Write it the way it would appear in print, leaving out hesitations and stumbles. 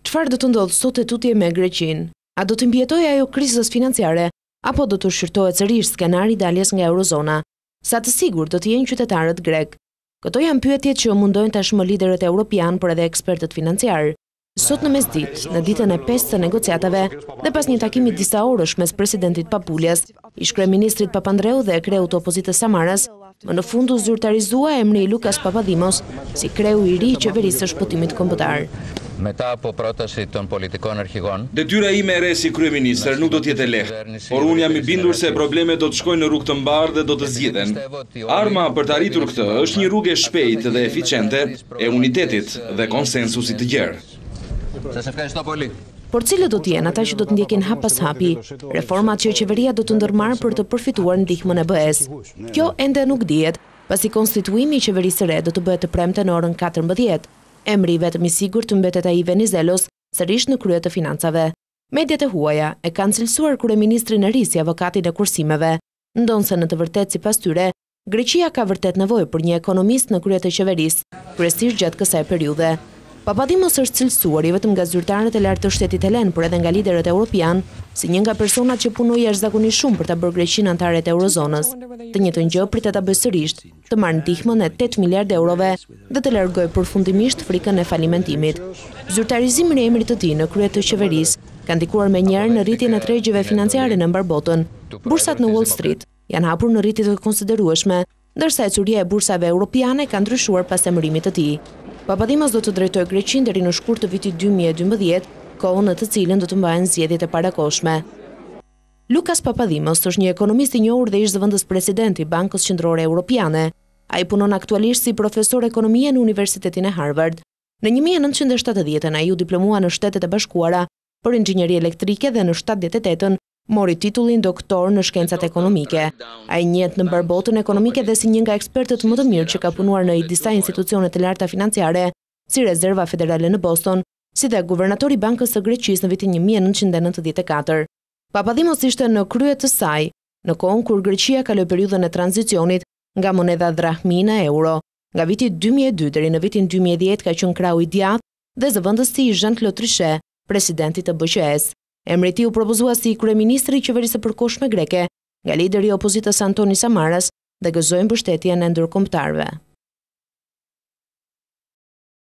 Çfarë do të ndodhë sot e tutje me Greqinë? A do të mbjetojë ajo krizës financiare apo do të shqyrtohet sërish skenari i daljes nga eurozona? Sa të sigurt do të jenë qytetarët grek? Këto janë pyetjet që mundojnë tashmë liderët evropian por edhe ekspertët financiar. Sot në mesditë, në ditën e 5 të negociatave dhe pas një takimi disa orësh mes presidentit Papoulias, ish kryeministrit Papandreou dhe kreu të opozitës Samaras, më në fund u zyrtarizua emri i Lukas Papadimos si kreu i ri i qeverisë së shpëtimit kombëtar. Μετά από πρόταση των πολιτικών αρχηγών. Detyra ime e re si kryeministër nuk do të jetë e lehtë, por unë jam i bindur se problemet do të shkojnë në rrugë të mbarë dhe do të zgjidhen. Arma për të arritur këtë është një rrugë e shpejtë dhe eficiente e unitetit dhe konsensusit të gjerë. Σας ευχαριστώ πολύ. Por cilët do të jenë ata që do të ndjekin hap pas hapi, reformat që qeveria do të ndërmarrë për të përfituar ndihmën e BE-s. Kjo ende nuk dihet, pasi konstituimi i qeverisë së re do të bëhet të premte në orën 14. Emri vetëm i sigurt mbetet ai i Venizelos, sërish në krye të financave. Mediat e huaja e kanë cilësuar kryeministrin e ri si avokatin e kursimeve, ndonse në të vërtetë sipas tyre, Greqia ka vërtet nevojë për një ekonomist në krye të qeverisë, kryesisht gjatë kësaj periudhe. Papadimos është cilësuar jo vetëm nga zyrtarët e lartë të shtetit helen, por edhe nga liderët europian, si një nga personat që punoi jashtëzakonisht shumë për ta bërë Greqinë antare të eurozonës. Të njëjtën gjë pritet ta bëjë sërish, të marrë ndihmën e 8 miliardë eurove dhe të largojë përfundimisht frikën e falimentimit. Zyrtarizimi i emrit të tij në krye të qeverisë ka ndikuar menjëherë në rritjen e tregjeve financiare në mbar botën. Bursat në Wall Street janë hapur në rritje të konsiderueshme, ndërsa ecuria e bursave europiane ka ndryshuar pas emërimit të tij. Papadimos do të drejtojë Greqinë deri në shkurt të vitit 2012, kohën në të cilën do të mbahen zgjedhjet e parakohshme. Lukas Papadimos është një ekonomist i njohur dhe ish zëvendës presidenti i Bankës Qendrore Europiane. Ai punon aktualisht si profesor ekonomie në Universitetin e Harvard. Në 1970 ai u diplomua në Shtetet e Bashkuara për inxhinieri elektrike dhe në 78 mori titullin doktor në shkencat ekonomike. Ai njihet në mbar botën ekonomike dhe si një nga ekspertët më të mirë që ka punuar në disa institucione të larta financiare, si Rezerva Federale në Boston, si dhe guvernatori i Bankës së Greqisë në vitin 1994. Papadimos ishte në krye të saj, në kohën kur Greqia kaloi periudhën e tranzicionit nga monedha drahmi në euro. Nga viti 2002 deri në vitin 2010 ka qenë krau i djathtë dhe zëvendësi i Jean-Claude Trichet, presidenti të BQE-s. Emri i tij u propozua si kryeministri i qeverisë së përkohshme greke, nga lideri i opozitës Antoni Samaras dhe gëzoi mbështetjen e ndërkombëtarëve.